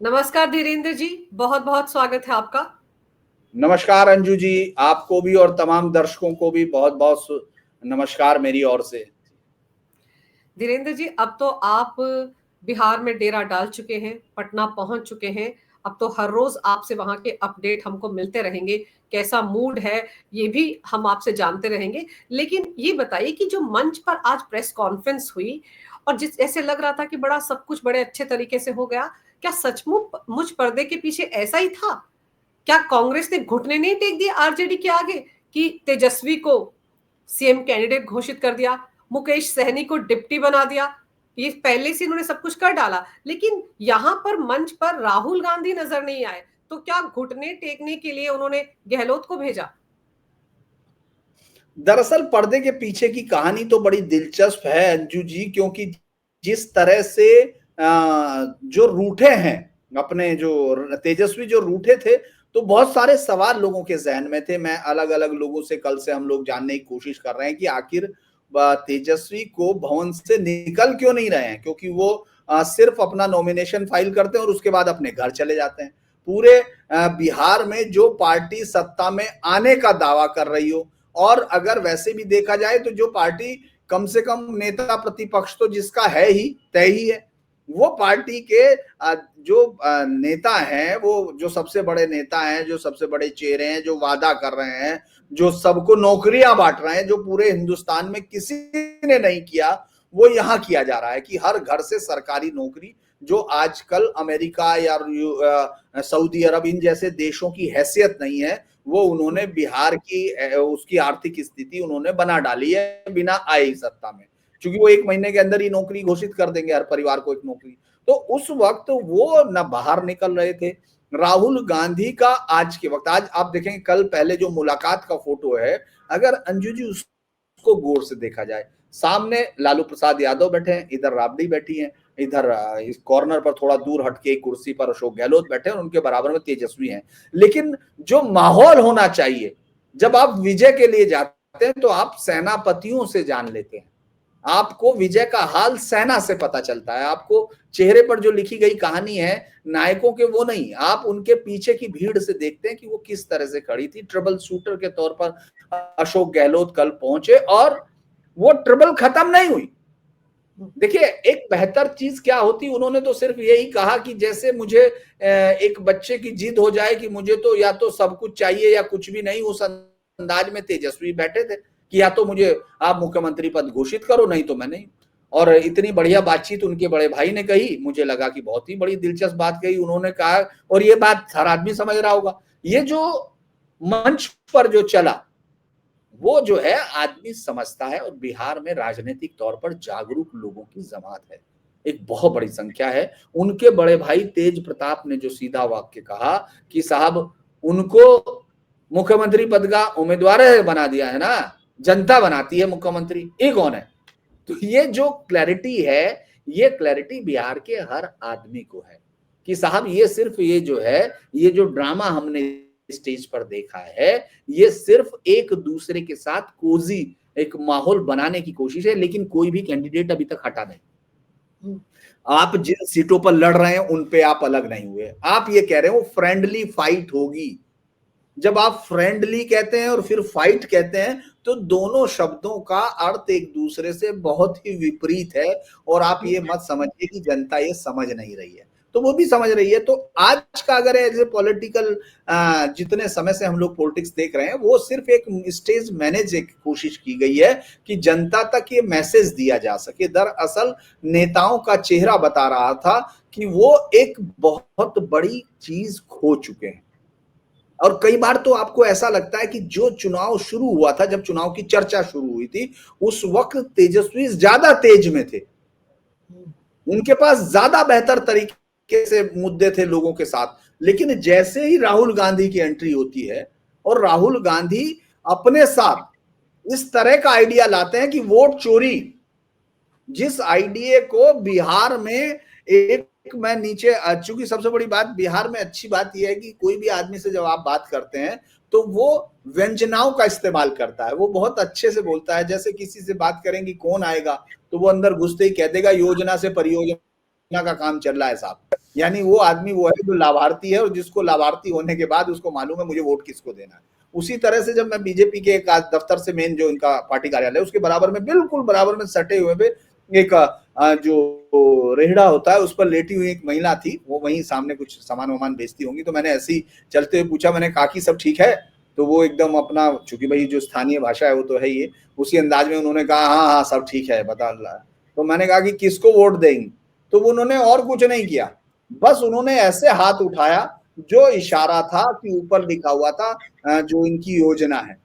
नमस्कार धीरेन्द्र जी, बहुत बहुत स्वागत है आपका। नमस्कार अंजू जी, आपको भी और तमाम दर्शकों को भी बहुत बहुत नमस्कार मेरी ओर से। धीरेन्द्र जी, अब तो आप बिहार में डेरा डाल चुके हैं, पटना पहुंच चुके हैं। अब तो हर रोज आपसे वहां के अपडेट हमको मिलते रहेंगे। कैसा मूड है ये भी हम आपसे जानते रहेंगे। लेकिन ये बताइए कि जो मंच पर आज प्रेस कॉन्फ्रेंस हुई और जिस ऐसे लग रहा था कि बड़ा सब कुछ बड़े अच्छे तरीके से हो गया, क्या सचमुच पर्दे के पीछे ऐसा ही था? क्या कांग्रेस ने घुटने नहीं टेक दिए आरजेडी के आगे कि तेजस्वी को सीएम कैंडिडेट घोषित कर दिया, मुकेश सहनी को डिप्टी बना दिया? ये पहले से इन्होंने सब कुछ कर डाला, लेकिन यहां पर मंच पर राहुल गांधी नजर नहीं आए। तो क्या घुटने टेकने के लिए उन्होंने गहलोत को भेजा? दरअसल पर्दे के पीछे की कहानी तो बड़ी दिलचस्प है अंजू जी, क्योंकि जिस तरह से जो रूठे हैं अपने, जो तेजस्वी जो रूठे थे, तो बहुत सारे सवाल लोगों के जहन में थे। मैं अलग अलग लोगों से कल से हम लोग जानने की कोशिश कर रहे हैं कि आखिर तेजस्वी को भवन से निकल क्यों नहीं रहे हैं, क्योंकि वो सिर्फ अपना नॉमिनेशन फाइल करते हैं और उसके बाद अपने घर चले जाते हैं। पूरे बिहार में जो पार्टी सत्ता में आने का दावा कर रही हो, और अगर वैसे भी देखा जाए तो जो पार्टी कम से कम नेता प्रतिपक्ष तो जिसका है ही, तय ही है, वो पार्टी के जो नेता हैं, वो जो सबसे बड़े नेता हैं, जो सबसे बड़े चेहरे हैं, जो वादा कर रहे हैं, जो सबको नौकरियां बांट रहे हैं, जो पूरे हिंदुस्तान में किसी ने नहीं किया, वो यहां किया जा रहा है कि हर घर से सरकारी नौकरी, जो आजकल अमेरिका या सऊदी अरब इन जैसे देशों की हैसियत नहीं है, वो उन्होंने बिहार की उसकी आर्थिक स्थिति उन्होंने बना डाली है बिना आए सत्ता में, क्योंकि वो 1 महीने के अंदर ही नौकरी घोषित कर देंगे हर परिवार को एक नौकरी। तो उस वक्त वो न बाहर निकल रहे थे। राहुल गांधी का आज के वक्त, आज आप देखेंगे कल पहले जो मुलाकात का फोटो है, अगर अंजू जी उसको गौर से देखा जाए, सामने लालू प्रसाद यादव बैठे हैं, इधर राबड़ी बैठी है, इधर इस कॉर्नर पर थोड़ा दूर हटके एक कुर्सी पर अशोक गहलोत बैठे हैं और उनके बराबर में तेजस्वी हैं। लेकिन जो माहौल होना चाहिए, जब आप विजय के लिए जाते हैं तो आप सेनापतियों से जान लेते हैं, आपको विजय का हाल सेना से पता चलता है। आपको चेहरे पर जो लिखी गई कहानी है नायकों के, वो नहीं, आप उनके पीछे की भीड़ से देखते हैं कि वो किस तरह से खड़ी थी। ट्रबल शूटर के तौर पर अशोक गहलोत कल पहुंचे और वो ट्रबल खत्म नहीं हुई। देखिए, एक बेहतर चीज क्या होती, उन्होंने तो सिर्फ यही कहा कि जैसे मुझे एक बच्चे की जिद हो जाए कि मुझे तो या तो सब कुछ चाहिए या कुछ भी नहीं, उस अंदाज में तेजस्वी बैठे थे कि या तो मुझे आप मुख्यमंत्री पद घोषित करो, नहीं तो मैं नहीं। और इतनी बढ़िया बातचीत उनके बड़े भाई ने कही, मुझे लगा कि बहुत ही बड़ी दिलचस्प बात कही उन्होंने। कहा, और ये बात हर आदमी समझ रहा होगा, ये जो मंच पर जो चला वो जो है आदमी समझता है, और बिहार में राजनीतिक तौर पर जागरूक लोगों की जमात है, एक बहुत बड़ी संख्या है। उनके बड़े भाई तेज प्रताप ने जो सीधा वाक्य कहा कि साहब, उनको मुख्यमंत्री पद का उम्मीदवार बना दिया है ना, जनता बनाती है मुख्यमंत्री, ये कौन है? तो ये जो क्लैरिटी है, ये क्लैरिटी बिहार के हर आदमी को है कि साहब ये सिर्फ ये जो है, ये जो ड्रामा हमने स्टेज पर देखा है, ये सिर्फ एक दूसरे के साथ कोजी एक माहौल बनाने की कोशिश है, लेकिन कोई भी कैंडिडेट अभी तक हटा नहीं। आप जिन सीटों पर लड़ रहे हैं उन पे आप अलग नहीं हुए। आप ये कह रहे हो फ्रेंडली फाइट होगी। जब आप फ्रेंडली कहते हैं और फिर फाइट कहते हैं, तो दोनों शब्दों का अर्थ एक दूसरे से बहुत ही विपरीत है। और आप ये मत समझिए कि जनता ये समझ नहीं रही है, तो वो भी समझ रही है। तो आज का अगर एज ए पॉलिटिकल, जितने समय से हम लोग पॉलिटिक्स देख रहे हैं, वो सिर्फ एक स्टेज मैनेज एक कोशिश की गई है कि जनता तक ये मैसेज दिया जा सके। दरअसल नेताओं का चेहरा बता रहा था कि वो एक बहुत बड़ी चीज खो चुके हैं। और कई बार तो आपको ऐसा लगता है कि जो चुनाव शुरू हुआ था, जब चुनाव की चर्चा शुरू हुई थी, उस वक्त तेजस्वी ज्यादा तेज में थे, उनके पास ज्यादा बेहतर तरीके से मुद्दे थे लोगों के साथ। लेकिन जैसे ही राहुल गांधी की एंट्री होती है और राहुल गांधी अपने साथ इस तरह का आइडिया लाते हैं कि वोट चोरी, जिस आइडिया को बिहार में एक, मैं नीचे, चूंकि सबसे बड़ी बात बिहार में अच्छी बात यह है कि कोई भी आदमी से जब आप बात करते हैं तो वो व्यंजनाओं का इस्तेमाल करता है, वो बहुत अच्छे से बोलता है। जैसे किसी से बात करेंगे कौन आएगा, तो वो अंदर घुसते ही कह देगा योजना से परियोजना का काम चल रहा है साहब। यानी वो आदमी वो है जो लाभार्थी है और जिसको लाभार्थी होने के बाद उसको मालूम है मुझे वोट किसको देना है। उसी तरह से जब मैं बीजेपी के एक दफ्तर से मेन जो इनका पार्टी कार्यालय उसके बराबर में बिल्कुल बराबर में सटे हुए पे एक जो रेहड़ा होता है उस पर लेटी हुई एक महिला थी, वो वहीं सामने कुछ सामान वामान बेचती होंगी। तो मैंने ऐसे ही चलते हुए पूछा, मैंने काकी सब ठीक है? तो वो एकदम अपना, चूंकि भाई जो स्थानीय भाषा है वो तो है ही, उसी अंदाज में उन्होंने कहा हाँ हाँ सब ठीक है बता रहा है। तो मैंने कहा कि किसको वोट देंगे? तो उन्होंने और कुछ नहीं किया, बस उन्होंने ऐसे हाथ उठाया जो इशारा था कि ऊपर लिखा हुआ था जो इनकी योजना है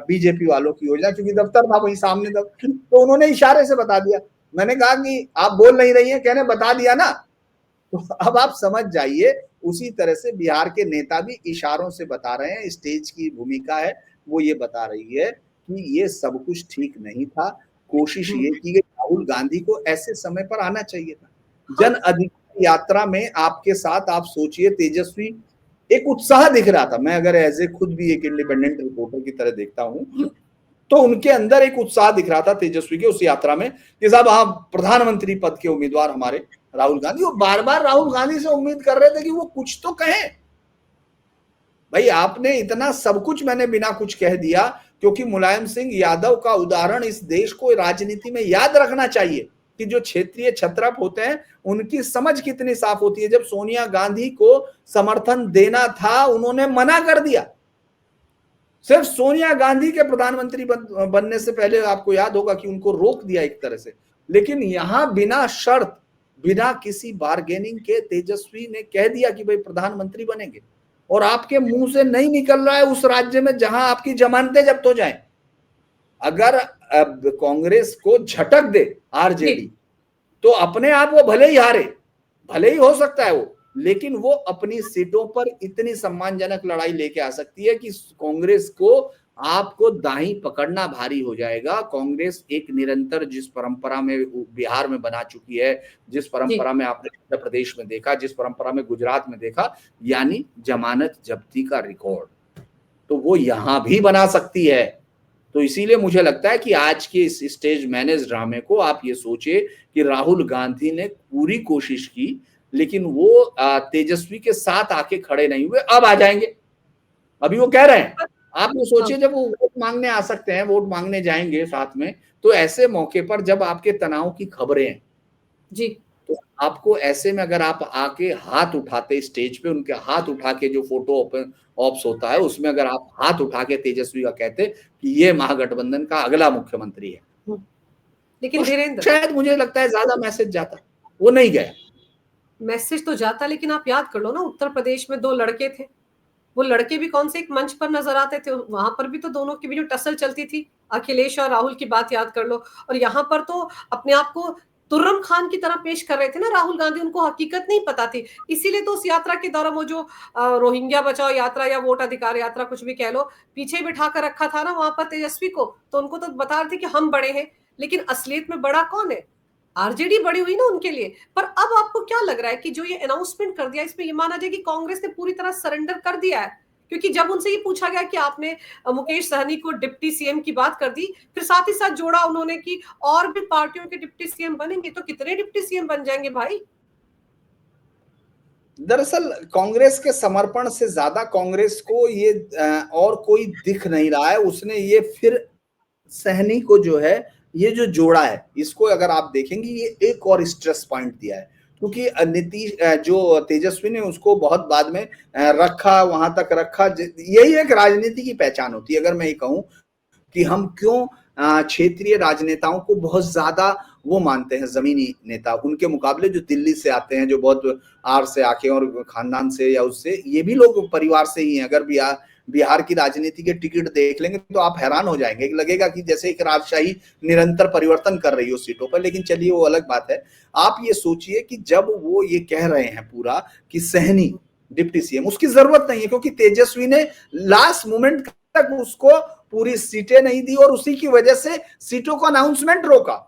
बीजेपी वालों की योजना, क्योंकि दफ्तर था वहीं सामने तो उन्होंने इशारे से बता दिया। मैंने कहा कि आप बोल नहीं रही हैं, कहने बता दिया ना। तो अब आप समझ जाइए, उसी तरह से बिहार के नेता भी इशारों से बता रहे हैं। स्टेज की भूमिका है वो ये बता रही है कि ये सब कुछ ठीक नहीं था। कोशिश ये की गई राहुल गांधी को ऐसे समय पर आना चाहिए था। जन अधिकार यात्रा में आपके साथ आप सोचिए तेजस्वी, एक उत्साह दिख रहा था। मैं अगर एज ए खुद भी एक इंडिपेंडेंट रिपोर्टर की तरह देखता हूं तो उनके अंदर एक उत्साह दिख रहा था तेजस्वी के उस यात्रा में कि साहब हाँ प्रधानमंत्री पद के उम्मीदवार हमारे राहुल गांधी। वो बार बार राहुल गांधी से उम्मीद कर रहे थे कि वो कुछ तो कहें। भाई आपने इतना सब कुछ मैंने बिना कुछ कह दिया, क्योंकि मुलायम सिंह यादव का उदाहरण इस देश को राजनीति में याद रखना चाहिए कि जो क्षेत्रीय छत्रप होते हैं उनकी समझ कितनी साफ होती है। जब सोनिया गांधी को समर्थन देना था उन्होंने मना कर दिया। सिर्फ सोनिया गांधी के प्रधानमंत्री बनने से पहले आपको याद होगा कि उनको रोक दिया एक तरह से। लेकिन यहां बिना शर्त, बिना किसी बार्गेनिंग के तेजस्वी ने कह दिया कि भाई प्रधानमंत्री बनेंगे, और आपके मुंह से नहीं निकल रहा है उस राज्य में जहां आपकी जमानतें जब्त हो जाए। अगर कांग्रेस को झटक दे आरजेडी तो अपने आप वो भले ही हारे, भले ही हो सकता है वो, लेकिन वो अपनी सीटों पर इतनी सम्मानजनक लड़ाई लेके आ सकती है कि कांग्रेस को आपको दाही पकड़ना भारी हो जाएगा। कांग्रेस एक निरंतर जिस परंपरा में बिहार में बना चुकी है, जिस परंपरा में आपने उत्तर प्रदेश में देखा, जिस परंपरा में गुजरात में देखा, यानी जमानत जब्ती का रिकॉर्ड, तो वो यहां भी बना सकती है। तो इसीलिए मुझे लगता है कि आज के इस स्टेज मैनेज ड्रामे को आप ये सोचिए कि राहुल गांधी ने पूरी कोशिश की, लेकिन वो तेजस्वी के साथ आके खड़े नहीं हुए। अब आ जाएंगे, अभी वो कह रहे हैं। आप ये सोचिए जब वो वोट मांगने आ सकते हैं, वोट मांगने जाएंगे साथ में, तो ऐसे मौके पर जब आपके तनाव की खबरें हैं जी, तो आपको ऐसे में अगर आप आके हाथ उठाते स्टेज पे, उनके हाथ उठा के जो फोटो ऑप्स होता है उसमें अगर आप हाथ उठा के तेजस्वी का कहते कि ये महागठबंधन का अगला मुख्यमंत्री है, लेकिन तो धीरेन्द्र शायद मुझे लगता है ज्यादा मैसेज जाता। वो नहीं गया। मैसेज तो जाता, लेकिन आप याद कर लो ना, उत्तर प्रदेश में 2 लड़के थे, वो लड़के भी कौन से एक मंच पर नजर आते थे, वहां पर भी तो दोनों की भी जो टसल चलती थी, अखिलेश और राहुल की बात याद कर लो। और यहाँ पर तो अपने आप को तुर्रम खान की तरह पेश कर रहे थे ना राहुल गांधी, उनको हकीकत नहीं पता थी। इसीलिए तो उस यात्रा के दौरान वो जो रोहिंग्या बचाओ यात्रा या वोट अधिकार यात्रा कुछ भी कह लो, पीछे बिठा कर रखा था ना वहां पर तेजस्वी को, तो उनको तो बता रहे थे कि हम बड़े हैं, लेकिन असलियत में बड़ा कौन है? आरजेडी बड़ी हुई ना उनके लिए। पर अब आपको क्या लग रहा है कि जो ये अनाउंसमेंट कर दिया, इसमें ये माना जाए कि कांग्रेस ने पूरी तरह सरेंडर कर दिया है? क्योंकि जब उनसे ये पूछा गया कि आपने मुकेश सहनी को डिप्टी सीएम की बात कर दी, फिर साथ ही साथ जोड़ा उन्होंने कि और भी पार्टियों के डिप्टी सीएम बनेंगे, तो कितने डिप्टी सीएम बन जाएंगे भाई? दरअसल कांग्रेस के समर्पण से ज्यादा कांग्रेस को ये और कोई दिख नहीं रहा है। उसने ये फिर सहनी को जो है ये जो जोड़ा है, इसको अगर आप देखेंगे ये एक और स्ट्रेस पॉइंट दिया है, क्योंकि नीतीश जो तेजस्वी ने उसको बहुत बाद में रखा, वहां तक रखा। यही एक राजनीति की पहचान होती है। अगर मैं ये कहूं कि हम क्यों क्षेत्रीय राजनेताओं को बहुत ज्यादा वो मानते हैं, जमीनी नेता उनके मुकाबले जो दिल्ली से आते हैं, जो बहुत आर से आके और खानदान से या उससे, ये भी लोग परिवार से ही हैं। अगर बिहार की राजनीति के टिकट देख लेंगे तो आप हैरान हो जाएंगे, लगेगा कि जैसे एक राजशाही निरंतर परिवर्तन कर रही हो सीटों पर। लेकिन चलिए वो अलग बात है। आप ये सोचिए कि जब वो ये कह रहे हैं पूरा कि सहनी डिप्टी सीएम, उसकी जरूरत नहीं है, क्योंकि तेजस्वी ने लास्ट मोमेंट तक उसको पूरी सीटें नहीं दी और उसी की वजह से सीटों का अनाउंसमेंट रोका,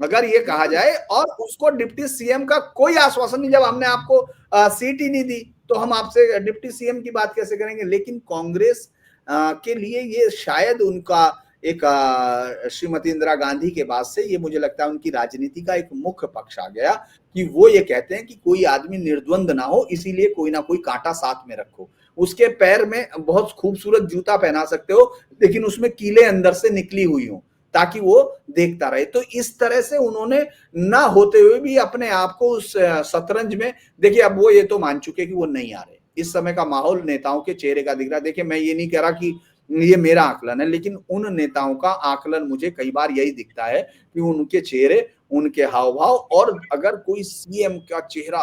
अगर ये कहा जाए। और उसको डिप्टी सीएम का कोई आश्वासन नहीं, जब हमने आपको सीट ही नहीं दी तो हम आपसे डिप्टी सीएम की बात कैसे करेंगे। लेकिन कांग्रेस के लिए ये शायद उनका एक श्रीमती इंदिरा गांधी के बाद से ये मुझे लगता है उनकी राजनीति का एक मुख्य पक्ष आ गया कि वो ये कहते हैं कि कोई आदमी निर्द्वंद ना हो, इसीलिए कोई ना कोई कांटा साथ में रखो। उसके पैर में बहुत खूबसूरत जूता पहना सकते हो, लेकिन उसमें कीले अंदर से निकली हुई हो, ताकि वो देखता रहे। तो इस तरह से उन्होंने ना होते हुए भी अपने आप को उस शतरंज में, देखिए अब वो ये तो मान चुके कि वो नहीं आ रहे। इस समय का माहौल नेताओं के चेहरे का दिख रहा है। देखिए मैं ये नहीं कह रहा कि ये मेरा आकलन है, लेकिन उन नेताओं का आकलन मुझे कई बार यही दिखता है कि उनके चेहरे, उनके हाव भाव, और अगर कोई सीएम का चेहरा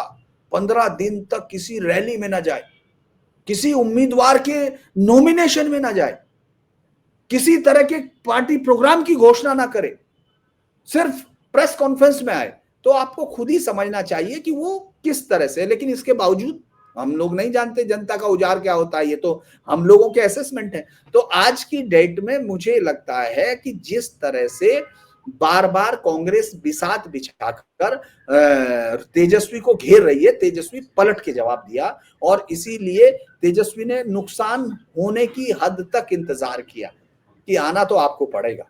15 दिन तक किसी रैली में ना जाए, किसी उम्मीदवार के नॉमिनेशन में ना जाए, किसी तरह के पार्टी प्रोग्राम की घोषणा ना करे, सिर्फ प्रेस कॉन्फ्रेंस में आए, तो आपको खुद ही समझना चाहिए कि वो किस तरह से। लेकिन इसके बावजूद हम लोग नहीं जानते जनता का उजार क्या होता है, ये तो हम लोगों के असेसमेंट है। तो आज की डेट में मुझे लगता है कि जिस तरह से बार बार कांग्रेस बिसात बिछाकर तेजस्वी को घेर रही है, तेजस्वी पलट के जवाब दिया, और इसीलिए तेजस्वी ने नुकसान होने की हद तक इंतजार किया कि आना तो आपको पड़ेगा,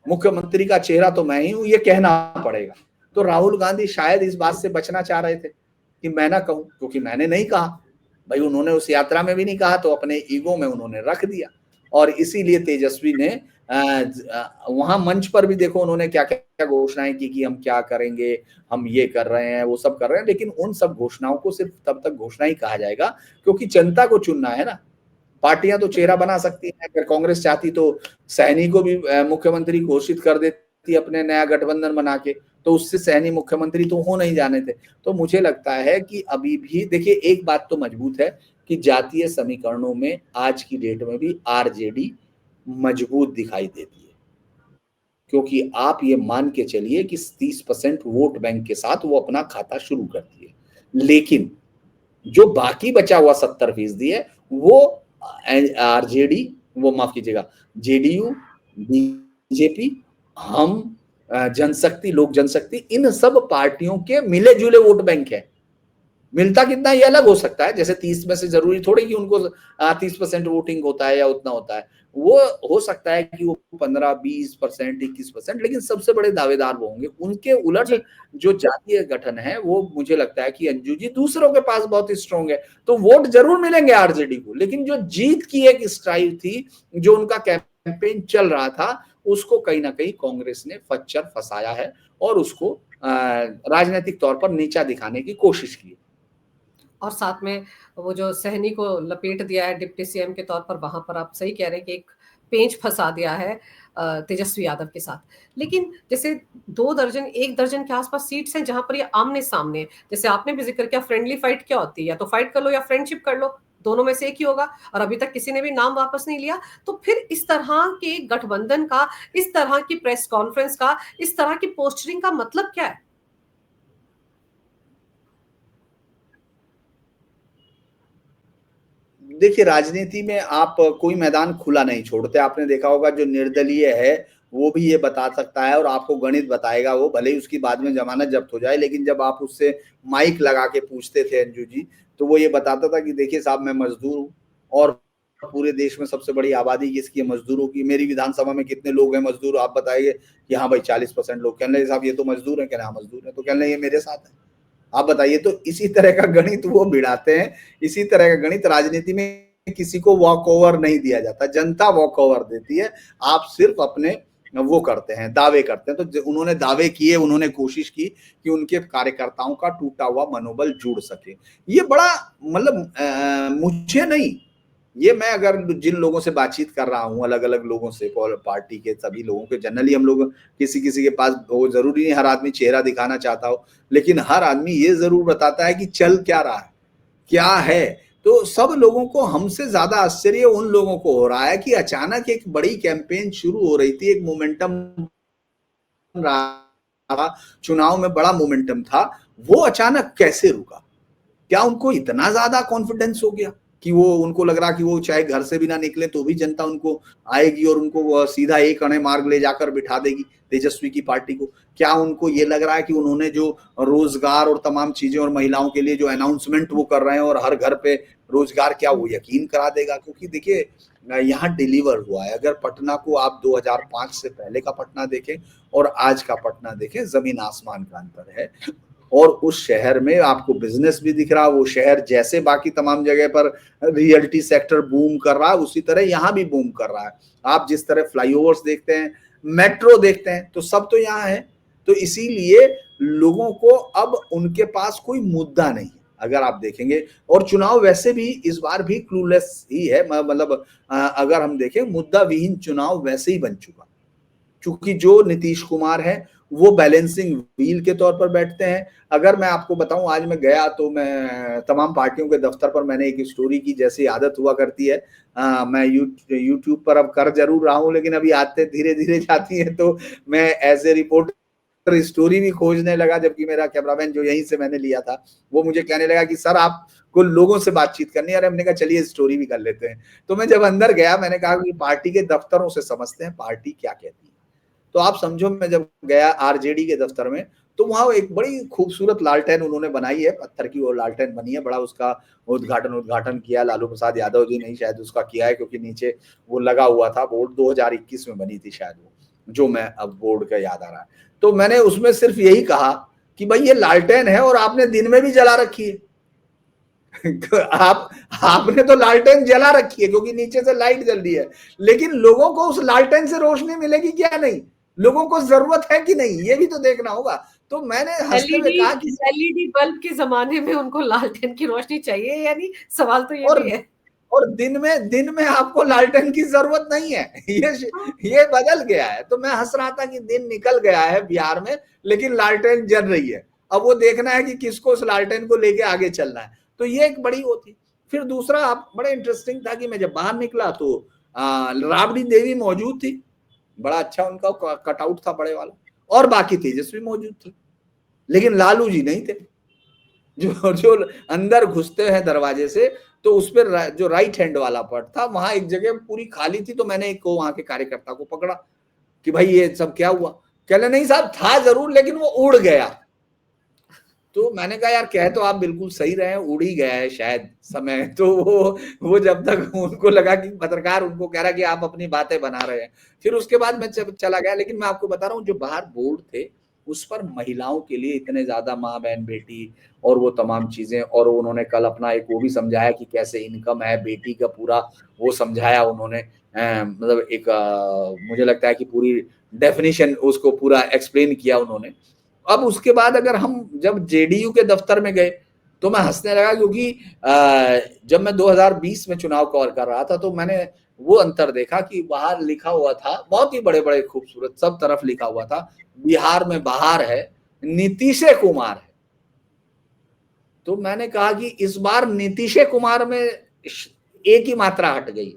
मुख्यमंत्री का चेहरा तो मैं ही हूं, ये कहना पड़ेगा। तो राहुल गांधी शायद इस बात से बचना चाह रहे थे कि मैं ना कहूं, क्योंकि मैंने नहीं कहा भाई, उन्होंने उस यात्रा में भी नहीं कहा, तो अपने ईगो में उन्होंने रख दिया। और इसीलिए तेजस्वी ने वहां मंच पर भी देखो उन्होंने क्या क्या घोषणाएं की कि हम क्या करेंगे, हम ये कर रहे हैं, वो सब कर रहे हैं। लेकिन उन सब घोषणाओं को सिर्फ तब तक घोषणा ही कहा जाएगा क्योंकि जनता को चुनना है ना। पार्टियां तो चेहरा बना सकती हैं, अगर कांग्रेस चाहती तो सहनी को भी मुख्यमंत्री घोषित कर देती अपने नया गठबंधन बना के, तो उससे सहनी मुख्यमंत्री तो हो नहीं जाने थे। तो मुझे लगता है कि अभी भी देखिए एक बात तो मजबूत है कि जातीय समीकरणों में आज की डेट में भी आरजेडी मजबूत दिखाई देती है, क्योंकि आप ये मान के चलिए कि 30% वोट बैंक के साथ वो अपना खाता शुरू करती है। लेकिन जो बाकी बचा हुआ 70% है वो आरजेडी, वो माफ कीजिएगा, जेडीयू, बीजेपी, हम, जनशक्ति, लोक जनशक्ति, इन सब पार्टियों के मिले जुले वोट बैंक है। मिलता कितना ये अलग हो सकता है, जैसे 30 में से जरूरी थोड़ी कि उनको 30% वोटिंग होता है या उतना होता है, वो हो सकता है कि वो 15-20%, 21%, लेकिन सबसे बड़े दावेदार वो होंगे। उनके उलट जो जातीय गठन है वो मुझे लगता है कि अंजू जी दूसरों के पास बहुत स्ट्रॉन्ग है, तो वोट जरूर मिलेंगे आरजेडी को, लेकिन जो जीत की एक स्ट्राइव थी, जो उनका कैंपेन चल रहा था, उसको कहीं ना कहीं कांग्रेस ने फच्चर फंसाया है और उसको राजनीतिक तौर पर नीचा दिखाने की कोशिश की। और साथ में वो जो सहनी को लपेट दिया है डिप्टी सीएम के तौर पर, वहां पर आप सही कह रहे हैं कि एक पेंच फंसा दिया है तेजस्वी यादव के साथ। लेकिन जैसे 2 दर्जन 1 दर्जन के आसपास सीट्स हैं जहां पर ये आमने सामने, जैसे आपने भी जिक्र किया, फ्रेंडली फाइट क्या होती है, या तो फाइट कर लो या फ्रेंडशिप कर लो, दोनों में से एक ही होगा, और अभी तक किसी ने भी नाम वापस नहीं लिया। तो फिर इस तरह के गठबंधन का, इस तरह की प्रेस कॉन्फ्रेंस का, इस तरह की पोस्टरिंग का मतलब क्या है? देखिए राजनीति में आप कोई मैदान खुला नहीं छोड़ते। आपने देखा होगा जो निर्दलीय है वो भी ये बता सकता है और आपको गणित बताएगा, वो भले ही उसकी बाद में जमानत जब्त हो जाए, लेकिन जब आप उससे माइक लगा के पूछते थे अंजू जी, तो वो ये बताता था कि देखिए साहब मैं मजदूर हूँ और पूरे देश में सबसे बड़ी आबादी किसकी है, मजदूरों की। मेरी विधानसभा में कितने लोग हैं मजदूर, आप बताइए। कि हाँ भाई 40% लोग। कहने लगे साहब ये तो मजदूर है, कहना हाँ मजदूर है, तो कहने लगे ये मेरे साथ है, आप बताइए। तो इसी तरह का गणित वो भिड़ाते हैं, इसी तरह का गणित। राजनीति में किसी को वॉक ओवर नहीं दिया जाता, जनता वॉक ओवर देती है, आप सिर्फ अपने वो करते हैं, दावे करते हैं। तो उन्होंने दावे किए, उन्होंने कोशिश की कि उनके कार्यकर्ताओं का टूटा हुआ मनोबल जुड़ सके। ये बड़ा मतलब मुझे नहीं, ये मैं अगर जिन लोगों से बातचीत कर रहा हूँ, अलग अलग लोगों से, पार्टी के सभी लोगों के, जनरली हम लोग किसी किसी के पास, वो जरूरी नहीं हर आदमी चेहरा दिखाना चाहता हो, लेकिन हर आदमी ये जरूर बताता है कि चल क्या रहा है, क्या है। तो सब लोगों को, हमसे ज्यादा आश्चर्य उन लोगों को हो रहा है कि अचानक एक बड़ी कैंपेन शुरू हो रही थी, एक मोमेंटम रहा, चुनाव में बड़ा मोमेंटम था, वो अचानक कैसे रुका। क्या उनको इतना ज्यादा कॉन्फिडेंस हो गया कि वो उनको लग रहा कि वो चाहे घर से भी ना निकले तो भी जनता उनको आएगी और उनको सीधा एक अणे मार्ग ले जाकर बिठा देगी तेजस्वी की पार्टी को। क्या उनको ये लग रहा है कि उन्होंने जो रोजगार और तमाम चीजें और महिलाओं के लिए जो अनाउंसमेंट वो कर रहे हैं और हर घर पे रोजगार, क्या वो यकीन करा देगा? क्योंकि देखिए यहाँ डिलीवर हुआ है। अगर पटना को आप 2005 से पहले का पटना देखें और आज का पटना देखें, जमीन आसमान का अंतर है। और उस शहर में आपको बिजनेस भी दिख रहा है। वो शहर जैसे बाकी तमाम जगह पर रियल्टी सेक्टर बूम कर रहा है, उसी तरह यहाँ भी बूम कर रहा है। आप जिस तरह फ्लाईओवर्स देखते हैं, मेट्रो देखते हैं, तो सब तो यहाँ है। तो इसीलिए लोगों को अब उनके पास कोई मुद्दा नहीं है, अगर आप देखेंगे। और चुनाव वैसे भी इस बार भी क्लूलेस ही है, मतलब अगर हम देखें मुद्दा विहीन चुनाव वैसे ही बन चुका, क्योंकि जो नीतीश कुमार है वो बैलेंसिंग व्हील के तौर पर बैठते हैं। अगर मैं आपको बताऊं, आज मैं गया तो मैं तमाम पार्टियों के दफ्तर पर मैंने एक स्टोरी की, जैसी आदत हुआ करती है। मैं यूट्यूब पर अब कर जरूर रहा हूं, लेकिन अभी आते धीरे धीरे जाती है, तो मैं एज ए रिपोर्टर स्टोरी भी खोजने लगा। जबकि मेरा कैमरामैन जो यहीं से मैंने लिया था, वो मुझे कहने लगा कि सर आपको लोगों से बातचीत करनी है। अरे हमने कहा चलिए स्टोरी भी कर लेते हैं। तो मैं जब अंदर गया, मैंने कहा कि पार्टी के दफ्तरों से समझते हैं पार्टी क्या कहती है। तो आप समझो, मैं जब गया आरजेडी के दफ्तर में, तो वहां एक बड़ी खूबसूरत लालटेन उन्होंने बनाई है, पत्थर की वो लालटेन बनी है। बड़ा उसका उद्घाटन किया लालू प्रसाद यादव जी ने शायद उसका किया है, क्योंकि नीचे वो लगा हुआ था। बोर्ड 2021 में बनी थी शायद वो, जो मैं अब बोर्ड का याद आ रहा है। तो मैंने उसमें सिर्फ यही कहा कि भाई ये लालटेन है और आपने दिन में भी जला रखी है। आपने तो लालटेन जला रखी है क्योंकि नीचे से लाइट जल रही है, लेकिन लोगों को उस लालटेन से रोशनी मिलेगी क्या? नहीं। लोगों को जरूरत है कि नहीं, ये भी तो देखना होगा। तो मैंने हंसते हुए कहा कि एलईडी बल्ब के जमाने में उनको लालटेन की रोशनी चाहिए, यानी सवाल तो ये और भी है। और दिन में आपको लालटेन की जरूरत नहीं है। ये बदल गया है। तो मैं हंस रहा था कि दिन निकल गया है बिहार में, लेकिन लालटेन जल रही है। अब वो देखना है कि किसको उस लालटेन को लेके आगे चलना है। तो ये एक बड़ी वो थी। फिर दूसरा आप बड़ा इंटरेस्टिंग था कि मैं जब बाहर निकला तो राबड़ी देवी मौजूद थी, बड़ा अच्छा उनका कटआउट था बड़े वाला, और बाकी तेजस्वी मौजूद थे, लेकिन लालू जी नहीं थे। जो अंदर घुसते हैं दरवाजे से, तो उस पर जो राइट हैंड वाला पट था, वहां एक जगह पूरी खाली थी। तो मैंने एक वहां के कार्यकर्ता को पकड़ा कि भाई ये सब क्या हुआ? कह रहे नहीं साहब था जरूर, लेकिन वो उड़ गया। तो मैंने कहा यार कह तो आप बिल्कुल सही रहे हैं, उड़ ही गया है शायद समय। तो वो जब तक उनको लगा कि पत्रकार उनको कह रहा कि आप अपनी बातें बना रहे हैं, फिर उसके बाद मैं चला गया। लेकिन मैं आपको बता रहा हूँ, जो बाहर बोर्ड थे उस पर महिलाओं के लिए इतने ज्यादा माँ बहन बेटी और वो तमाम चीजें, और उन्होंने कल अपना एक वो भी समझाया कि कैसे इनकम है बेटी का, पूरा वो समझाया उन्होंने। मतलब एक मुझे लगता है कि पूरी डेफिनेशन उसको पूरा एक्सप्लेन किया उन्होंने। अब उसके बाद अगर हम जब जेडीयू के दफ्तर में गए तो मैं हंसने लगा, क्योंकि जब मैं 2020 में चुनाव कवर कर रहा था तो मैंने वो अंतर देखा कि बाहर लिखा हुआ था, बहुत ही बड़े बड़े खूबसूरत सब तरफ लिखा हुआ था, बिहार में बाहर है, नीतीश कुमार है। तो मैंने कहा कि इस बार नीतीश कुमार में एक ही मात्रा हट गई।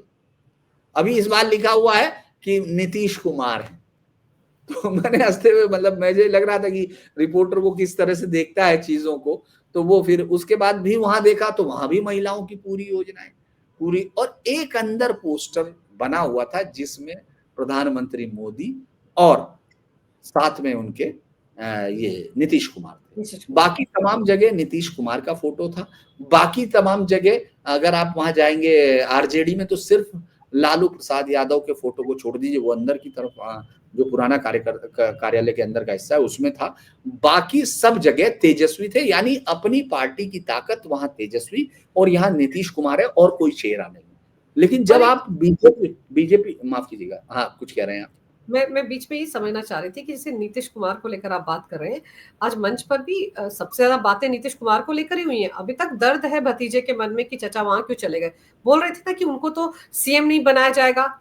अभी इस बार लिखा हुआ है कि नीतीश कुमार है। तो मैंने हंसते हुए, मतलब मुझे लग रहा था कि रिपोर्टर को किस तरह से देखता है चीजों को। तो वो फिर उसके बाद भी वहां देखा तो वहां भी महिलाओं की पूरी योजनाएं पूरी, और एक अंदर पोस्टर बना हुआ था जिसमें प्रधानमंत्री मोदी और साथ में उनके ये नीतीश कुमार थे। बाकी तमाम जगह नीतीश कुमार का फोटो था। बाकी तमाम जगह अगर आप वहां जाएंगे आरजेडी में तो सिर्फ लालू प्रसाद यादव के फोटो को छोड़ दीजिए, वो अंदर की तरफ जो पुराना कार्यालय के अंदर का हिस्सा है उसमें था। बाकी सब जगह तेजस्वी थे, यानी अपनी पार्टी की ताकत वहां तेजस्वी, और यहाँ नीतीश कुमार है और कोई चेहरा नहीं। लेकिन जब आप बीजेपी माफ कीजिएगा, हाँ कुछ कह रहे हैं आप? मैं बीच में ये समझना चाह रही थी कि जैसे नीतीश कुमार को लेकर आप बात कर रहे हैं, आज मंच पर भी सबसे ज्यादा बातें नीतीश कुमार को लेकर ही हुई हैं। अभी तक दर्द है भतीजे के मन में कि चाचा वहां क्यों चले गए। बोल रहे थे ना कि उनको तो सीएम नहीं बनाया जाएगा,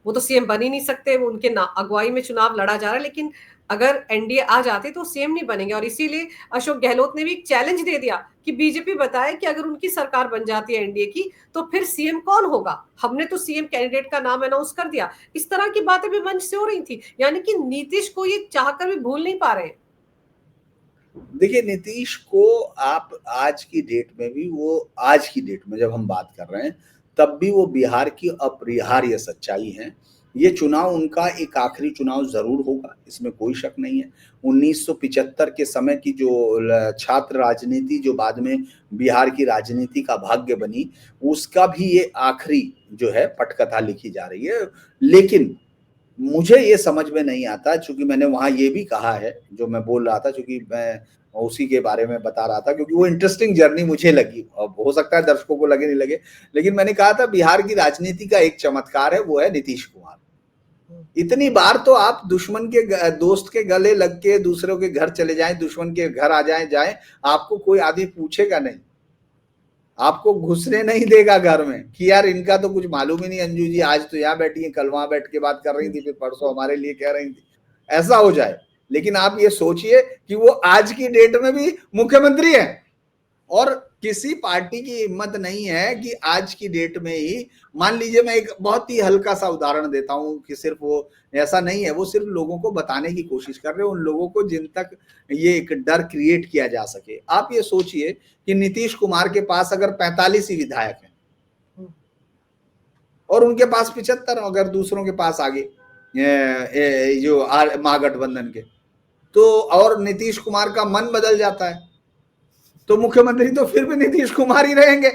वो तो सीएम बन ही नहीं सकते, वो उनके अगुवाई में चुनाव लड़ा जा रहा है, लेकिन अगर एनडीए आ जाते तो सीएम नहीं बनेंगे। और इसीलिए अशोक गहलोत ने भी एक चैलेंज दे दिया कि बीजेपी बताए कि अगर उनकी सरकार बन जाती है एनडीए की तो फिर सीएम कौन होगा, हमने तो सीएम कैंडिडेट का नाम अनाउंस कर दिया। इस तरह की बातें भी मंच से हो रही थी, यानी कि नीतीश को ये चाहकर भी भूल नहीं पा रहे हैं। देखिए, नीतीश को आप आज की डेट में भी, वो आज की डेट में जब हम बात कर रहे हैं, तब भी वो बिहार की अपरिहार्य सच्चाई है। ये चुनाव उनका एक आखिरी चुनाव ज़रूर होगा, इसमें कोई शक नहीं है। 1975 के समय की जो छात्र राजनीति जो बाद में बिहार की राजनीति का भाग्य बनी, उसका भी ये आखिरी जो है पटकथा लिखी जा रही है। लेकिन मुझे ये समझ में नहीं आता, चूंकि मैंने वहां ये भी कहा है जो मैं बोल रहा था, चूंकि मैं उसी के बारे में बता रहा था, क्योंकि वो इंटरेस्टिंग जर्नी मुझे लगी। अब हो सकता है दर्शकों को लगे नहीं लगे, लेकिन मैंने कहा था बिहार की राजनीति का एक चमत्कार है, वो है नीतीश कुमार। इतनी बार तो आप दुश्मन के दोस्त के गले लग के दूसरों के घर चले जाएं, दुश्मन के घर आ जाएं, आपको कोई आदमी पूछेगा नहीं, आपको घुसने नहीं देगा घर में कि यार इनका तो कुछ मालूम ही नहीं, अंजू जी आज तो यहाँ बैठी है, कल वहां बैठ के बात कर रही थी, फिर परसों हमारे लिए कह रही थी, ऐसा हो जाए। लेकिन आप ये सोचिए कि वो आज की डेट में भी मुख्यमंत्री है, और किसी पार्टी की हिम्मत नहीं है कि आज की डेट में ही, मान लीजिए मैं एक बहुत ही हल्का सा उदाहरण देता हूं कि सिर्फ वो ऐसा नहीं है, वो सिर्फ लोगों को बताने की कोशिश कर रहे हैं, उन लोगों को जिन तक ये एक डर क्रिएट किया जा सके। आप ये सोचिए कि नीतीश कुमार के पास अगर 45 ही विधायक हैं और उनके पास 75 अगर दूसरों के पास आगे जो महागठबंधन के, तो और नीतीश कुमार का मन बदल जाता है, तो मुख्यमंत्री तो फिर भी नीतीश कुमार ही रहेंगे,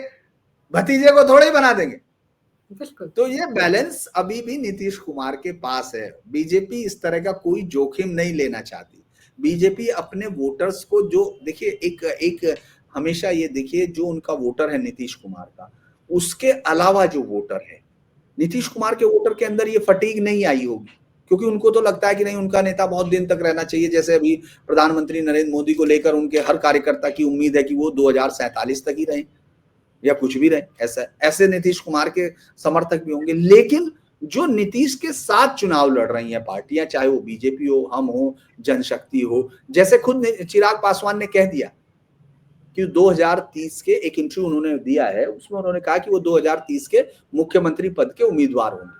भतीजे को थोड़े ही बना देंगे। बिल्कुल। तो ये बैलेंस अभी भी नीतीश कुमार के पास है। बीजेपी इस तरह का कोई जोखिम नहीं लेना चाहती। बीजेपी अपने वोटर्स को, जो देखिए एक हमेशा ये देखिए, जो उनका वोटर है नीतीश कुमार का, उसके अलावा जो वोटर है, नीतीश कुमार के वोटर के अंदर ये फटीग नहीं आई होगी, क्योंकि उनको तो लगता है कि नहीं, उनका नेता बहुत दिन तक रहना चाहिए। जैसे अभी प्रधानमंत्री नरेंद्र मोदी को लेकर उनके हर कार्यकर्ता की उम्मीद है कि वो 2047 तक ही रहें या कुछ भी रहे। ऐसा ऐसे नीतीश कुमार के समर्थक भी होंगे। लेकिन जो नीतीश के साथ चुनाव लड़ रही हैं पार्टियां, चाहे वो बीजेपी हो, हम हो, जनशक्ति हो, जैसे खुद चिराग पासवान ने कह दिया कि 2030 के, एक इंटरव्यू उन्होंने दिया है, उसमें उन्होंने कहा कि वो 2030 के मुख्यमंत्री पद के उम्मीदवार होंगे।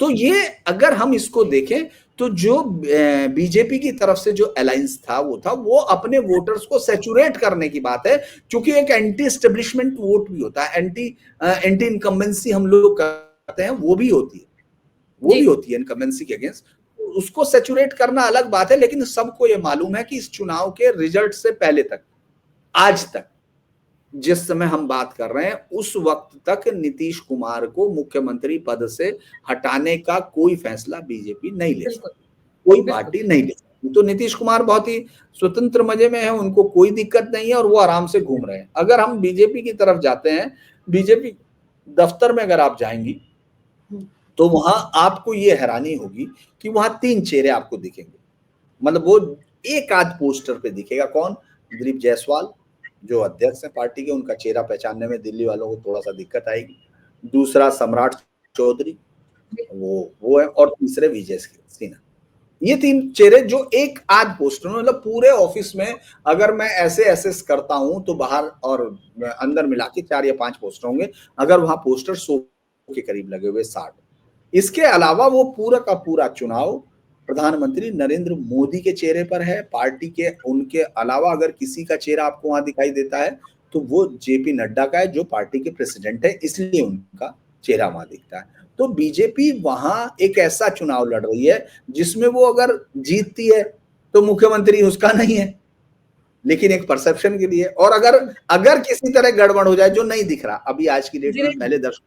तो ये अगर हम इसको देखें, तो जो बीजेपी की तरफ से जो अलायंस था वो अपने वोटर्स को सैचुरेट करने की बात है, क्योंकि एक एंटी एस्टेब्लिशमेंट वोट भी होता है, एंटी इनकम्बेंसी हम लोग करते हैं, वो भी होती है, वो भी होती है इनकम्बेंसी के अगेंस्ट। उसको सैचुरेट करना अलग बात है, लेकिन सबको ये मालूम है कि इस चुनाव के रिजल्ट से पहले तक, आज तक जिस समय हम बात कर रहे हैं, उस वक्त तक नीतीश कुमार को मुख्यमंत्री पद से हटाने का कोई फैसला बीजेपी नहीं ले सकती, कोई पार्टी नहीं ले सकती। तो नीतीश कुमार बहुत ही स्वतंत्र मजे में है, उनको कोई दिक्कत नहीं है और वो आराम से घूम रहे हैं। अगर हम बीजेपी की तरफ जाते हैं, बीजेपी दफ्तर में अगर आप जाएंगी, तो वहां आपको ये हैरानी होगी कि वहां 3 चेहरे आपको दिखेंगे। मतलब वो एक आध पोस्टर पे दिखेगा, कौन? दिलीप जायसवाल जो अध्यक्ष है पार्टी के, उनका चेहरा पहचानने में दिल्ली वालों को थोड़ा सा दिक्कत आएगी। दूसरा सम्राट चौधरी, वो है, और तीसरे विजय सिन्हा। ये 3 चेहरे जो एक आध पोस्टर, मतलब पूरे ऑफिस में अगर मैं ऐसे एसेस करता हूं तो बाहर और अंदर मिला के 4 या 5 पोस्टर होंगे, अगर वहां पोस्टर 100 के करीब लगे हुए, 60। इसके अलावा वो पूरा का पूरा चुनाव प्रधानमंत्री नरेंद्र मोदी के चेहरे पर है। पार्टी के उनके अलावा अगर किसी का चेहरा आपको वहां दिखाई देता है तो वो जेपी नड्डा का है, जो पार्टी के प्रेसिडेंट है, इसलिए उनका चेहरा वहां दिखता है। तो बीजेपी वहां एक ऐसा चुनाव लड़ रही है जिसमें वो अगर जीतती है तो मुख्यमंत्री उसका नहीं है, लेकिन एक परसेप्शन के लिए। और अगर किसी तरह गड़बड़ हो जाए, जो नहीं दिख रहा अभी आज की डेट में, पहले दर्शक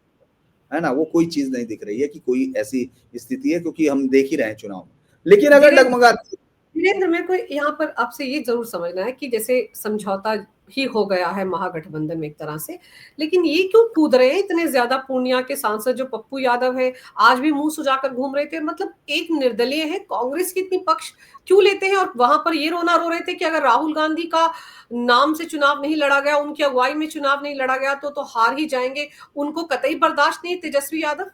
है ना, वो कोई चीज नहीं दिख रही है कि कोई ऐसी स्थिति है, क्योंकि हम देख ही रहे हैं चुनाव में। लेकिन अगर डगमगाती, वीरेंद्र, मेरे को यहाँ पर आपसे ये जरूर समझना है कि जैसे समझौता ही हो गया है महागठबंधन में एक तरह से, लेकिन ये क्यों कूद रहे हैं इतने ज्यादा? पूर्णिया के सांसद जो पप्पू यादव है, आज भी मुंह सुजाकर घूम रहे थे। मतलब एक निर्दलीय है, कांग्रेस की इतनी पक्ष क्यों लेते हैं? और वहां पर ये रोना रो रहे थे कि अगर राहुल गांधी का नाम से चुनाव नहीं लड़ा गया, उनकी अगुवाई में चुनाव नहीं लड़ा गया, तो हार ही जाएंगे। उनको कतई बर्दाश्त नहीं तेजस्वी यादव।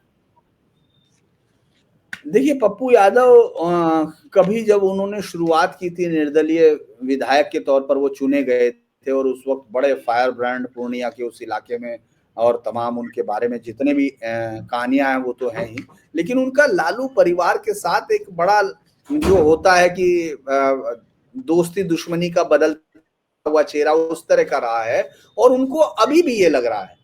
देखिए पप्पू यादव कभी जब उन्होंने शुरुआत की थी, निर्दलीय विधायक के तौर पर वो चुने गए थे, और उस वक्त बड़े फायर ब्रांड पूर्णिया के उस इलाके में, और तमाम उनके बारे में जितने भी कहानियां हैं वो तो हैं ही। लेकिन उनका लालू परिवार के साथ एक बड़ा जो होता है कि दोस्ती दुश्मनी का बदलता हुआ चेहरा उस तरह का रहा है। और उनको अभी भी ये लग रहा है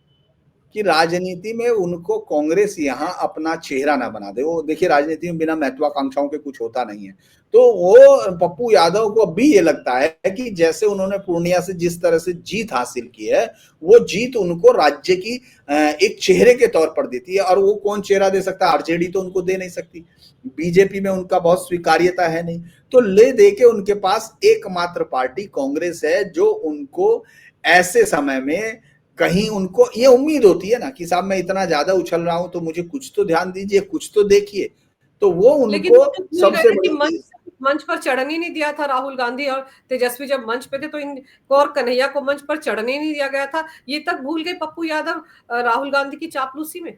कि राजनीति में उनको कांग्रेस यहाँ अपना चेहरा ना बना दे। वो देखिए, राजनीति में बिना महत्वाकांक्षाओं के कुछ होता नहीं है। तो वो पप्पू यादव को अब भी ये लगता है कि जैसे उन्होंने पूर्णिया से जिस तरह से जीत हासिल की है, वो जीत उनको राज्य की एक चेहरे के तौर पर देती है। और वो कौन चेहरा दे सकता है? आरजेडी तो उनको दे नहीं सकती, बीजेपी में उनका बहुत स्वीकार्यता है नहीं, तो ले दे के उनके पास एकमात्र पार्टी कांग्रेस है, जो उनको ऐसे समय में कहीं उनको ये उम्मीद होती है ना कि साहब मैं इतना ज्यादा उछल रहा हूं तो मुझे कुछ तो ध्यान दीजिए, कुछ तो देखिए। तो वो लेकिन उनको वो तो भूल गए सबसे थे कि बड़ी चीज, मंच पर चढ़ने नहीं दिया था राहुल गांधी और तेजस्वी जब मंच पे थे तो इनको और कन्हैया को मंच पर चढ़ने नहीं दिया गया था। ये तक भूल गए पप्पू यादव राहुल गांधी की चापलूसी में।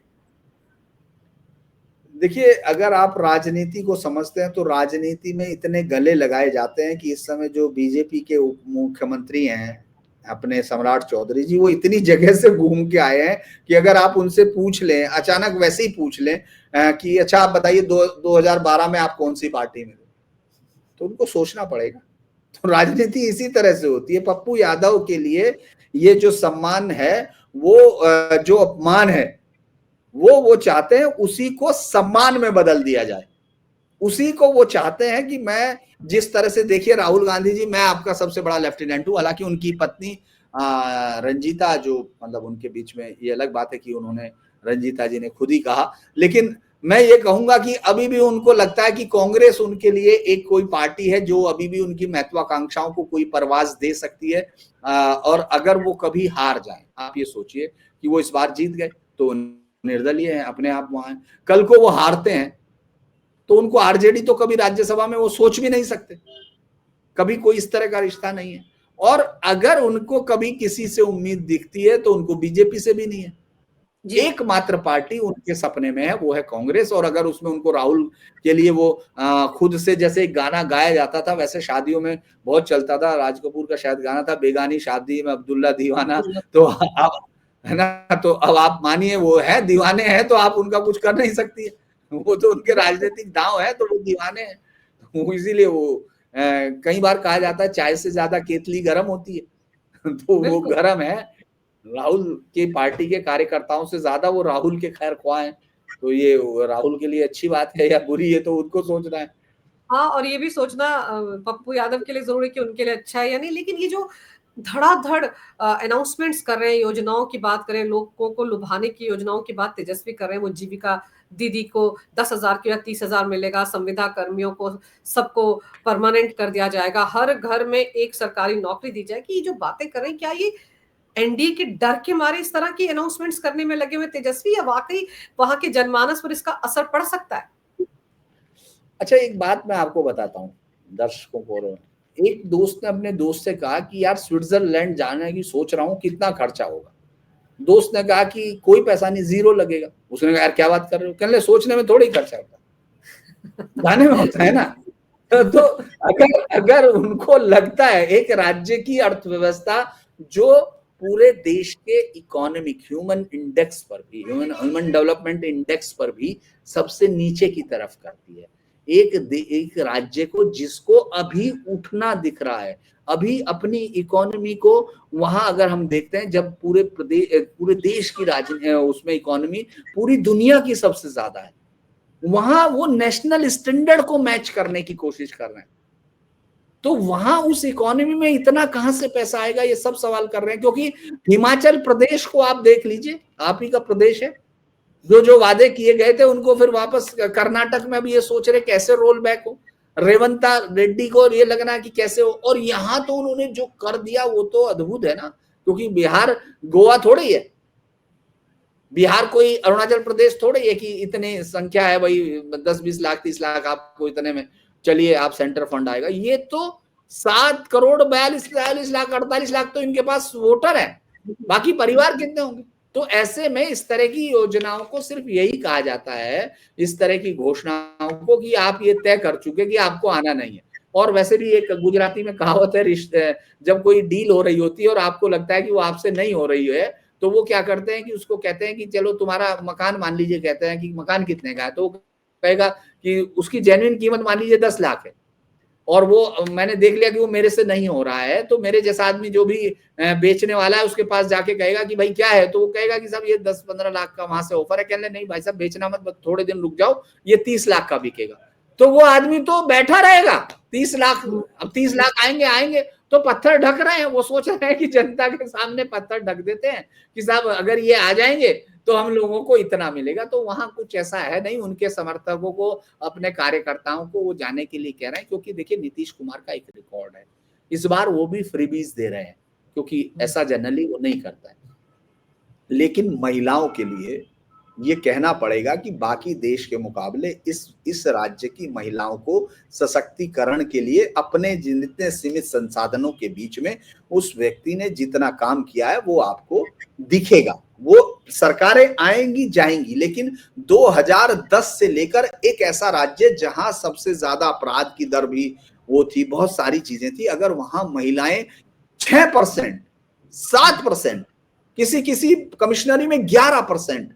देखिए, अगर आप राजनीति को समझते हैं तो राजनीति में इतने गले लगाए जाते हैं कि इस समय जो बीजेपी के उप मुख्यमंत्री हैं अपने सम्राट चौधरी जी, वो इतनी जगह से घूम के आए हैं कि अगर आप उनसे पूछ लें, अचानक वैसे ही पूछ लें कि अच्छा आप बताइए 2012 में आप कौन सी पार्टी में थे, तो उनको सोचना पड़ेगा। तो राजनीति इसी तरह से होती है। पप्पू यादव के लिए ये जो सम्मान है, वो जो अपमान है, वो चाहते हैं उसी को सम्मान में बदल दिया जाए। उसी को वो चाहते हैं कि मैं जिस तरह से, देखिए राहुल गांधी जी, मैं आपका सबसे बड़ा लेफ्टिनेंट हूं, हालांकि उनकी पत्नी रंजीता, जो मतलब उनके बीच में ये अलग बात है कि उन्होंने, रंजीता जी ने खुद ही कहा, लेकिन मैं ये कहूंगा कि अभी भी उनको लगता है कि कांग्रेस उनके लिए एक कोई पार्टी है जो अभी भी उनकी महत्वाकांक्षाओं को कोई परवाज दे सकती है। और अगर वो कभी हार जाए, आप ये सोचिए कि वो इस बार जीत गए तो निर्दलीय है, अपने आप वहां है, कल को वो हारते हैं तो उनको आरजेडी तो कभी राज्यसभा में वो सोच भी नहीं सकते, कभी कोई इस तरह का रिश्ता नहीं है। और अगर उनको कभी किसी से उम्मीद दिखती है तो उनको बीजेपी से भी नहीं है। एकमात्र पार्टी उनके सपने में है, वो है कांग्रेस। और अगर उसमें उनको राहुल के लिए वो खुद से, जैसे एक गाना गाया जाता था, वैसे शादियों में बहुत चलता था, राज कपूर का शायद गाना था, बेगानी शादी में अब्दुल्ला दीवाना, तो आप, है ना, तो अब आप मानिए वो है दीवाने हैं तो आप उनका कुछ कर नहीं सकती है, वो तो उनके राजनीतिक दांव है, तो वो दीवाने हैं। वो इसीलिए वो कई बार कहा जाता है चाय से ज्यादा केतली गर्म होती है। तो वो गर्म है, राहुल की पार्टी के कार्यकर्ताओं से ज्यादा वो राहुल के खैर ख्वाह हैं। तो ये राहुल के लिए अच्छी बात है या बुरी है तो उनको सोचना है। हाँ, और ये भी सोचना पप्पू यादव के लिए जरूरी कि उनके लिए अच्छा है या नहीं। लेकिन ये जो धड़ाधड़ अनाउंसमेंट्स कर रहे हैं, योजनाओं की बात करें, लोगों को लुभाने की योजनाओं की बात तेजस्वी कर रहे हैं, वो जीविका दीदी को 10,000 या 30,000 मिलेगा, संविदा कर्मियों को सबको परमानेंट कर दिया जाएगा, हर घर में एक सरकारी नौकरी दी जाएगी। ये जो बातें कर रहे हैं, क्या ये एनडीए के डर के मारे इस तरह की अनाउंसमेंट्स करने में लगे हुए तेजस्वी, या वाकई वहां के जनमानस पर इसका असर पड़ सकता है? अच्छा, एक बात मैं आपको बताता हूँ दर्शकों को। एक दोस्त ने अपने दोस्त से कहा कि यार स्विट्जरलैंड जाने की सोच रहा हूँ, कितना खर्चा होगा? दोस्त ने कहा कि कोई पैसा नहीं, 0 लगेगा। उसने कहा यार क्या बात कर रहे हो? कहने सोचने में थोड़ी खर्चा होता, जाने में होता है ना। तो अगर उनको लगता है एक राज्य की अर्थव्यवस्था जो पूरे देश के इकोनॉमिक ह्यूमन इंडेक्स पर भी, ह्यूमन डेवलपमेंट इंडेक्स पर भी सबसे नीचे की तरफ करती है, एक राज्य को जिसको अभी उठना दिख रहा है, अभी अपनी इकोनॉमी को, वहां अगर हम देखते हैं जब पूरे देश की उसमें इकोनॉमी पूरी दुनिया की सबसे ज्यादा है, वहां वो नेशनल स्टैंडर्ड को मैच करने की कोशिश कर रहे हैं। तो वहां उस इकोनॉमी में इतना कहां से पैसा आएगा, ये सब सवाल कर रहे हैं। क्योंकि हिमाचल प्रदेश को आप देख लीजिए, आप ही का प्रदेश है, जो जो वादे किए गए थे उनको फिर वापस, कर्नाटक में अभी ये सोच रहे कैसे रोल बैक हो, रेवंता रेड्डी को ये लगना कि कैसे हो। और यहां तो उन्होंने जो कर दिया वो तो अद्भुत है ना, क्योंकि बिहार गोवा थोड़ी है, बिहार कोई अरुणाचल प्रदेश थोड़े है कि इतनी संख्या है भाई, 10-20 लाख 30 लाख आपको इतने में चलिए आप सेंटर फंड आएगा। ये तो 7 करोड़ 42 लाख 48 लाख तो इनके पास वोटर है, बाकी परिवार कितने होंगे? तो ऐसे में इस तरह की योजनाओं को सिर्फ यही कहा जाता है, इस तरह की घोषणाओं को, कि आप ये तय कर चुके कि आपको आना नहीं है। और वैसे भी एक गुजराती में कहावत है, रिश्ते जब कोई डील हो रही होती है और आपको लगता है कि वो आपसे नहीं हो रही है, तो वो क्या करते हैं कि उसको कहते हैं कि चलो तुम्हारा मकान, मान लीजिए कहते हैं कि मकान कितने का है, तो वो कहेगा कि उसकी जेन्युइन कीमत मान लीजिए 10 लाख है, और वो मैंने देख लिया कि वो मेरे से नहीं हो रहा है, तो मेरे जैसा आदमी जो भी बेचने वाला है उसके पास जाके कहेगा कि भाई क्या है, तो वो कहेगा कि साहब ये 10-15 लाख का वहां से ऑफर है। कहने नहीं भाई साहब बेचना मत, बस थोड़े दिन रुक जाओ, ये 30 लाख का बिकेगा। तो वो आदमी तो बैठा रहेगा। 30 लाख, अब 30 लाख आएंगे तो पत्थर ढक रहे हैं, वो सोच रहे हैं कि जनता के सामने पत्थर ढक देते हैं कि साहब अगर ये आ जाएंगे तो हम लोगों को इतना मिलेगा। तो वहां कुछ ऐसा है नहीं, उनके समर्थकों को, अपने कार्यकर्ताओं को वो जाने के लिए कह रहे हैं, क्योंकि देखिए नीतीश कुमार का एक रिकॉर्ड है, इस बार वो भी फ्रीबीज दे रहे हैं, क्योंकि ऐसा जनरली वो नहीं करता है। लेकिन महिलाओं के लिए ये कहना पड़ेगा कि बाकी देश के मुकाबले इस राज्य की महिलाओं को सशक्तिकरण के लिए अपने जितने सीमित संसाधनों के बीच में उस व्यक्ति ने जितना काम किया है वो आपको दिखेगा। वो सरकारें आएंगी जाएंगी, लेकिन 2010 से लेकर एक ऐसा राज्य जहां सबसे ज्यादा अपराध की दर भी वो थी, बहुत सारी चीजें थी, अगर वहां महिलाएं 6%, 7%, किसी किसी कमिश्नरी में 11%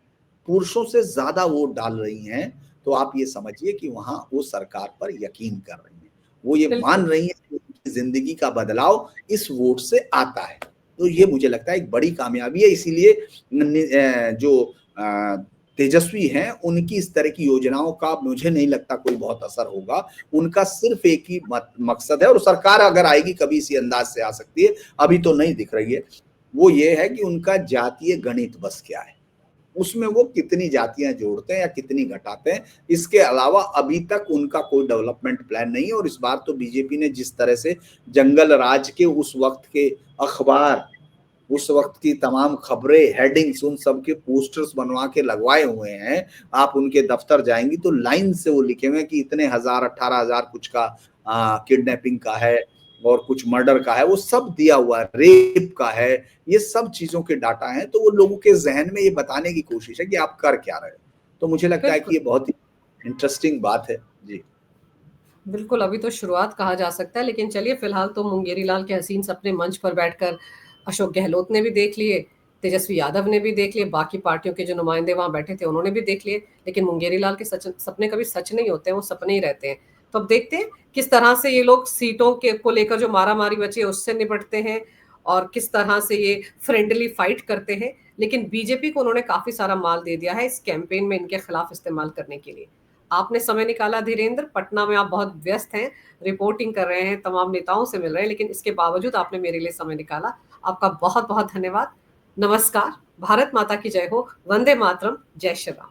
पुरुषों से ज्यादा वोट डाल रही हैं, तो आप ये समझिए कि वहां वो सरकार पर यकीन कर रही हैं, वो ये मान रही हैं कि उनकी जिंदगी का बदलाव इस वोट से आता है। तो ये मुझे लगता है एक बड़ी कामयाबी है। इसीलिए जो तेजस्वी हैं उनकी इस तरह की योजनाओं का मुझे नहीं लगता कोई बहुत असर होगा। उनका सिर्फ एक ही मकसद है, और सरकार अगर आएगी कभी इसी अंदाज से आ सकती है, अभी तो नहीं दिख रही है, वो ये है कि उनका जातीय गणित बस क्या है, उसमें वो कितनी जातियां जोड़ते हैं या कितनी घटाते हैं। इसके अलावा अभी तक उनका कोई डेवलपमेंट प्लान नहीं है। और इस बार तो बीजेपी ने जिस तरह से जंगल राज के उस वक्त के अखबार, उस वक्त की तमाम खबरें, हेडिंग्स, उन सब के पोस्टर्स बनवा के लगवाए हुए हैं, आप उनके दफ्तर जाएंगी तो लाइन से वो लिखे हुए हैं कि इतने हजार, 18,000 कुछ का किडनैपिंग का है और कुछ मर्डर का है, वो सब दिया हुआ है, रेप का है, ये सब चीजों के डाटा हैं। तो वो लोगों के जहन में ये बताने की कोशिश है कि आप कर क्या रहे हो। तो मुझे लगता है कि ये बहुत ही इंटरेस्टिंग बात है। जी बिल्कुल, अभी तो शुरुआत कहा जा सकता है, लेकिन चलिए फिलहाल तो मुंगेरी लाल के हसीन सपने मंच पर बैठकर अशोक गहलोत ने भी देख लिए, तेजस्वी यादव ने भी देख लिए, बाकी पार्टियों के जो नुमाइंदे वहां बैठे थे उन्होंने भी देख लिए, लेकिन मुंगेरी लाल के सपने कभी सच नहीं होते हैं, वो सपने ही रहते हैं। तो अब देखते हैं किस तरह से ये लोग सीटों के को लेकर जो मारामारी बची है उससे निपटते हैं और किस तरह से ये फ्रेंडली फाइट करते हैं। लेकिन बीजेपी को उन्होंने काफी सारा माल दे दिया है इस कैंपेन में इनके खिलाफ इस्तेमाल करने के लिए। आपने समय निकाला धीरेन्द्र, पटना में आप बहुत व्यस्त हैं, रिपोर्टिंग कर रहे हैं, तमाम नेताओं से मिल रहे हैं, लेकिन इसके बावजूद आपने मेरे लिए समय निकाला, आपका बहुत बहुत धन्यवाद। नमस्कार, भारत माता की जय हो, वंदे मातरम, जय श्री राम।